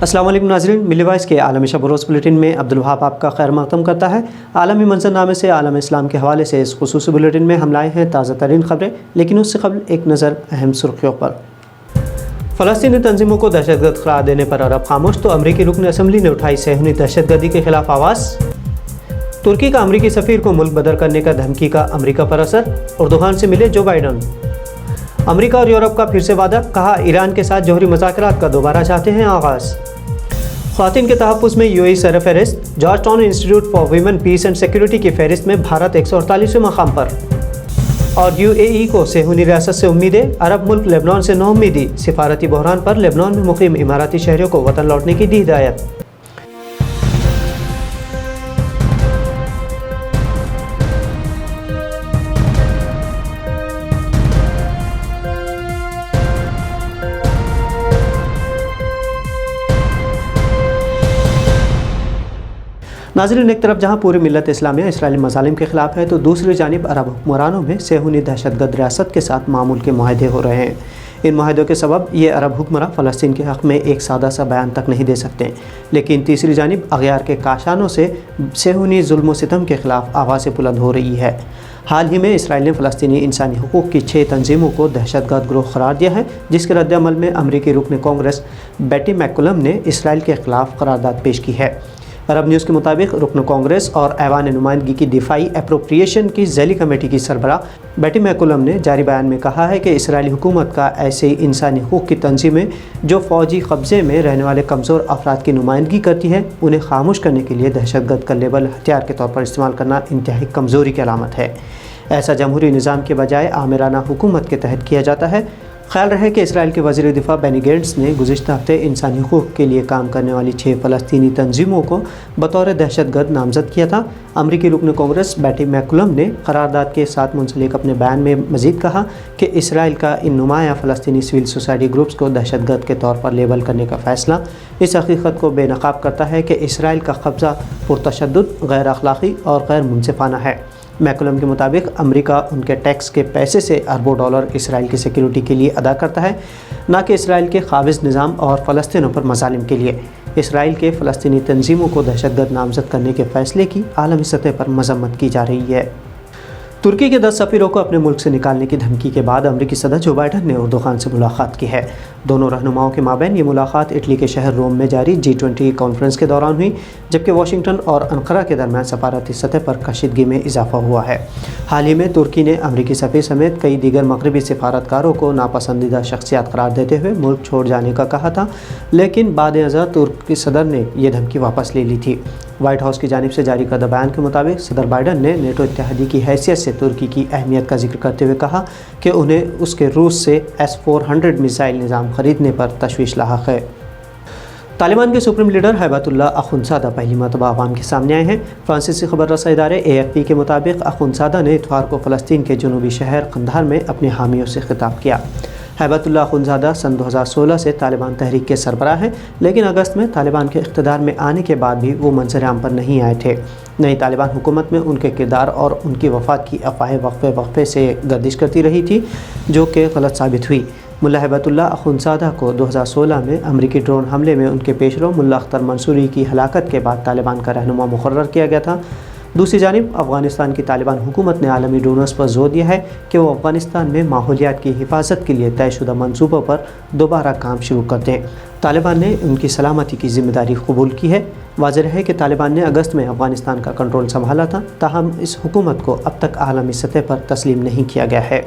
अस्सलाम वालेकुम नाज़रीन, मिली वॉइस के आलमी शब रोज़ बुलेटिन में अब्दुल-वहाब आपका खैर मक़दम करता है। आलमी मंज़रनामे से आलम इस्लाम के हवाले से इस खुसूसी बुलेटिन में हम लाए हैं ताज़ा तरीन ख़बरें, लेकिन उससे क़बल एक नज़र अहम सुर्ख़ियों पर। फ़लस्तीनी तंजीमों को दहशतगर्द करार देने पर अरब खामोश, तो अमरीकी रुकन असम्बली ने उठाई सेहूनी दहशतगर्दी के खिलाफ आवाज़। तुर्की का अमरीकी सफ़ीर को मुल्क बदर करने का धमकी का अमरीका पर असर, उर्दुगान से मिले जो बाइडन। अमरीका और यूरोप का फिर से वादा, कहा ईरान के साथ जौहरी मुज़ाकरात का दोबारा चाहते हैं आगाज़। ख़वातीन के तहफ़्फ़ुज़ में यूएई सरफ़हरिस्त, Georgetown institute for women peace and security की फ़हरिस्त में भारत 148वें मकाम पर। और यूएई को सेहूनी रियासत से उम्मीदें, अरब मुल्क लेबनान से नौउम्मीदी, सिफारती बहरान पर लेबनान में मुक़ीम इमाराती शहरियों को वतन लौटने की दी हिदायत। नाज़रीन, एक तरफ जहाँ पूरी मिल्लत इस्लामिया इसराइली मज़ालिम के ख़िलाफ़ है, तो दूसरी जानिब अरब हुक्मरानों में सेहूनी दहशतगर्द रियासत के साथ मामूल के मुआहदे हो रहे हैं। इन मुआहदों के सबब ये अरब हुक्मरान फ़लस्तीन के हक़ में एक सादा सा बयान तक नहीं दे सकते, लेकिन तीसरी जानिब अग़यार के काशानों से सेहूनी जुल्म व सितम के ख़िलाफ़ आवाज़ें बुलंद हो रही है। हाल ही में इसराइल ने फ़लस्तीनी इंसानी हुकूक़ की 6 तंजीमों को दहशतगर्द ग्रोह करार दिया है, जिसके रद्दअमल में अमरीकी रुकन कांग्रेस बेटी मैकुलम ने इसराइल के ख़िलाफ़ करारदाद पेश की है। अरब न्यूज़ के मुताबिक रुकन कांग्रेस और ऐवान नुमाइंदगी की दिफाई एप्रोप्रिएशन की ज़ैली कमेटी की सरबराह बेटी मैकुलम ने जारी बयान में कहा है कि इसराइली हुकूमत का ऐसे इंसानी हुकूक़ की तंजीमें जो फ़ौजी कब्ज़े में रहने वाले कमज़ोर अफराद की नुमाइंदगी करती है, उन्हें खामोश करने के लिए दहशतगर्द का लेबल हथियार के तौर पर इस्तेमाल करना इंतहाई कमज़ोरी की अलामत है। ऐसा जमहूरी निज़ाम के बजाय आमिराना हुकूमत के तहत किया जाता है। ख्याल रहे कि इसराइल के वज़ीर दिफ़ा बेनी गेंट्स ने गुज़िश्ता हफ़्ते इंसानी हुकूक़ के लिए काम करने वाली 6 फ़लस्तीनी तंजीमों को बतौर दहशतगर्द नामज़द किया था। अमरीकी रुकन कांग्रेस बेटी मैकुलम ने करारदाद के साथ मुंसलिक अपने बयान में मज़ीद कहा कि इसराइल का इन नुमाया फ़लस्तीनी सिविल सोसाइटी ग्रुप्स को दहशतगर्द के तौर पर लेबल करने का फ़ैसला इस हकीकत को बेनकाब करता है कि इसराइल का कब्ज़ा पुरतशद्दुद, गैर अखलाक़ी और गैर मुनसिफ़ाना है। मैकुलम के मुताबिक अमेरिका उनके टैक्स के पैसे से अरबों डॉलर इसराइल की सिक्योरिटी के लिए अदा करता है, न कि इसराइल के काबिज़ निज़ाम और फ़लस्तीनों पर मज़ालिम के लिए। इसराइल के फ़लस्तीनी तंजीमों को दहशतगर्द नामज़द करने के फ़ैसले की आलमी सतह पर मज़म्मत की जा रही है। तुर्की के 10 सफ़ीरों को अपने मुल्क से निकालने की धमकी के बाद अमरीकी सदर जो बाइडन ने उर्दुगान से मुलाकात की है। दोनों रहनुमाओं के माबैन ये मुलाकात इटली के शहर रोम में जारी G20 कॉन्फ्रेंस के दौरान हुई, जबकि वाशिंगटन और अंकारा के दरमियान सफारती सतह पर कशीदगी में इजाफा हुआ है। हाल ही में तुर्की ने अमरीकी सफ़ीर समेत कई दीगर मगरबी सिफारतकारों को नापसंदीदा शख्सियात करार देते हुए मुल्क छोड़ जाने का कहा था, लेकिन बाद अज़ा तुर्की सदर ने यह धमकी वापस ले ली थी। वाइट हाउस की जानिब से जारी करदा बयान के मुताबिक सदर बाइडन ने नेटो इत्तेहादी की हैसियत से तुर्की की अहमियत का जिक्र करते हुए कहा कि उन्हें उसके रूस से S-400 मिसाइल निज़ाम ख़रीदने पर तशवीश लाहक है। तालिबान के सुप्रीम लीडर हैबतुल्लाह अखुंदज़ादा पहली मरतबा अवाम के सामने आए हैं। फ्रांसीसी खबर रसा इदारे AFP के मुताबिक अखुंदज़ादा ने इतवार को फ़लस्तीन के जनूबी शहर कंधार में अपने हामियों से खिताब किया। हैबतुल्लाह अखुंदज़ादा सन 2016 से तालिबान तहरीक के सरबराह हैं, लेकिन अगस्त में तालिबान के इक़्तिदार में आने के बाद भी वो मंज़र आम पर नहीं आए थे। नई तालिबान हुकूमत में उनके किरदार और उनकी वफ़ात की अफ़वाहें वक्फ़े से गर्दिश करती रही थी, जो कि गलत साबित हुई। मुल्ला हैबतुल्लाह अखुंदज़ादा को 2016 में अमरीकी ड्रोन हमले में उनके पेशरो मुल्ला अख्तर मंसूरी की हलाकत के बाद तालिबान का रहनुमा मुक़र्रर किया गया था। दूसरी जानिब अफ़गानिस्तान की तालिबान हुकूमत ने आलमी डोनर्स पर जोर दिया है कि वो अफ़गानिस्तान में माहौलियात की हिफाजत के लिए तयशुदा मंसूबों पर दोबारा काम शुरू कर दें। तालिबान ने उनकी सलामती की ज़िम्मेदारी कबूल की है। वाज़ेह है कि तालिबान ने अगस्त में अफ़गानिस्तान का कंट्रोल संभाला था, ताहम इस हुकूमत को अब तक आलमी सतह पर तस्लीम नहीं किया गया है।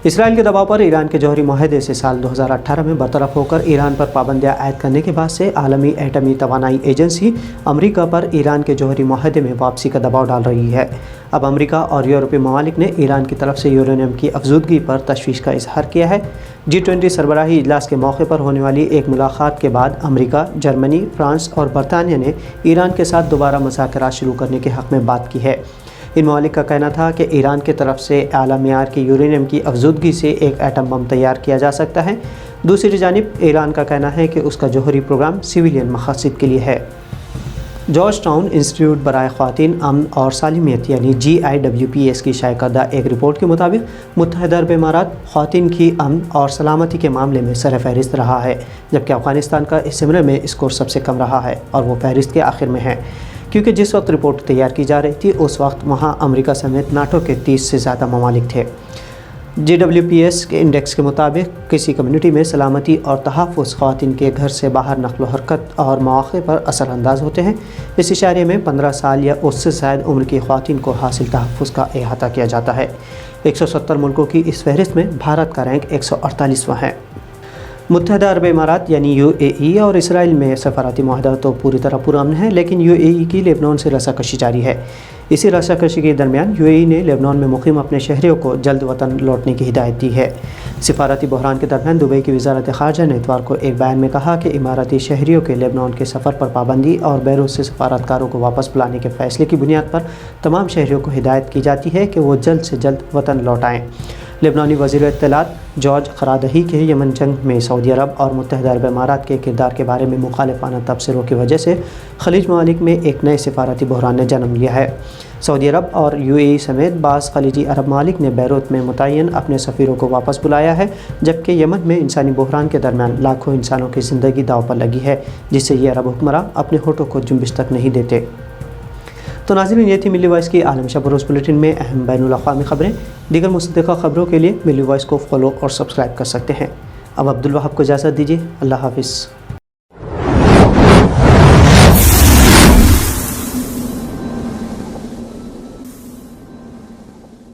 इसराइल के दबाव पर ईरान के जौहरी मुआहदे से साल 2018 में बरतरफ होकर ईरान पर पाबंदियाँ आयद करने के बाद से आलमी एटमी तवानाई एजेंसी अमेरिका पर ईरान के जौहरी मुआहदे में वापसी का दबाव डाल रही है। अब अमेरिका और यूरोपीय ममालिक ने ईरान की तरफ से यूरेनियम की अफजूदगी पर तशवीश का इजहार किया है। G20 सरबराही इजलास के मौके पर होने वाली एक मुलाकात के बाद अमेरिका, जर्मनी, फ्रांस और बरतानिया ने ईरान के साथ दोबारा मुज़ाकरात शुरू करने के हक़ में बात की है। इन ममालिक का कहना था कि ईरान की तरफ से आला मियार की यूरेनियम की अफजूदगी से एक एटम बम तैयार किया जा सकता है। दूसरी जानिब ईरान का कहना है कि उसका जौहरी प्रोग्राम सिविलियन मक़ासद के लिए है। जॉर्ज टाउन इंस्टीट्यूट बराए ख़वातीन अमन और सालिमियत यानी GIWPS की शाया करदा एक रिपोर्ट के मुताबिक मुत्तहिदा अरब इमारात ख़वातीन की अमन और सलामती के मामले में सर फहरिस्त रहा है, जबकि अफ़गानिस्तान का इस सिमरे में स्कोर सबसे कम रहा है और वो फहरिस्त के आखिर में है, क्योंकि जिस वक्त रिपोर्ट तैयार की जा रही थी उस वक्त वहाँ अमेरिका समेत नाटो के 30 से ज़्यादा ममालिक थे। GWPS के इंडेक्स के मुताबिक किसी कम्युनिटी में सलामती और तहफ़्फ़ुज़ ख़वातीन के घर से बाहर नक़्ल व हरकत और मौक़े पर असरअंदाज होते हैं। इस इशारे में 15 साल या उससे ज़ायद उम्र की ख़वातीन को हासिल तहफ़्फ़ुज़ का अहाता किया जाता है। 170 मुल्कों की इस फहरिस्त में भारत का रैंक 148वां है। मुत्तहिदा अरब इमारात यानी UAE और इसराइल में सफ़ारती मुआहदा तो पूरी तरह पुरअमन है, लेकिन UAE की लेबनान से रसाकशी जारी है। इसी रसाकशी के दरमियान UAE ने लेबनान में मुक़ीम अपने शहरियों को जल्द वतन लौटने की हिदायत दी है। सफ़ारती बहरान के दरमियान दुबई की वज़ारत ख़ारजा ने इतवार को एक बयान में कहा कि इमाराती शहरियों के लेबनान के सफ़र पर पाबंदी और बैरूत से सफ़ारतकारों को वापस बुलाने के फ़ैसले की बुनियाद पर तमाम शहरियों को हिदायत की जाती है कि वो जल्द से जल्द वतन लौट आएँ। लेबनानी वज़ीर इत्तलात जॉर्ज ख़रादही के यमन जंग में सऊदी अरब और मुत्तहिदा अरब इमारात के किरदार के बारे में मुखालिफाना तबसरों की वजह से खलीज ममालिक में एक नए सफ़ारती बहरान ने जन्म लिया है। सऊदी अरब और UAE समेत बाज़ खलीजी अरब मालिक ने बैरूत में मुतय्यन अपने सफ़ीरों को वापस बुलाया है, जबकि यमन में इंसानी बहरान के दरमियान लाखों इंसानों की ज़िंदगी दाव पर लगी है, जिससे ये अरब हुक्मरां अपने होठों को जुम्बिश तक नहीं देते। तो नाज़रीन, ये थी मिल्ली वॉइस की आलम शब रोज़ बुलेटिन में अहम बैनुल अक़वामी ख़बरें। दीगर मुस्तक़िल ख़बरों के लिए मिल्ली वॉइस को फॉलो और सब्सक्राइब कर सकते हैं। अब अब्दुल वहाब को इजाज़त दीजिए। अल्लाह हाफ़िज़।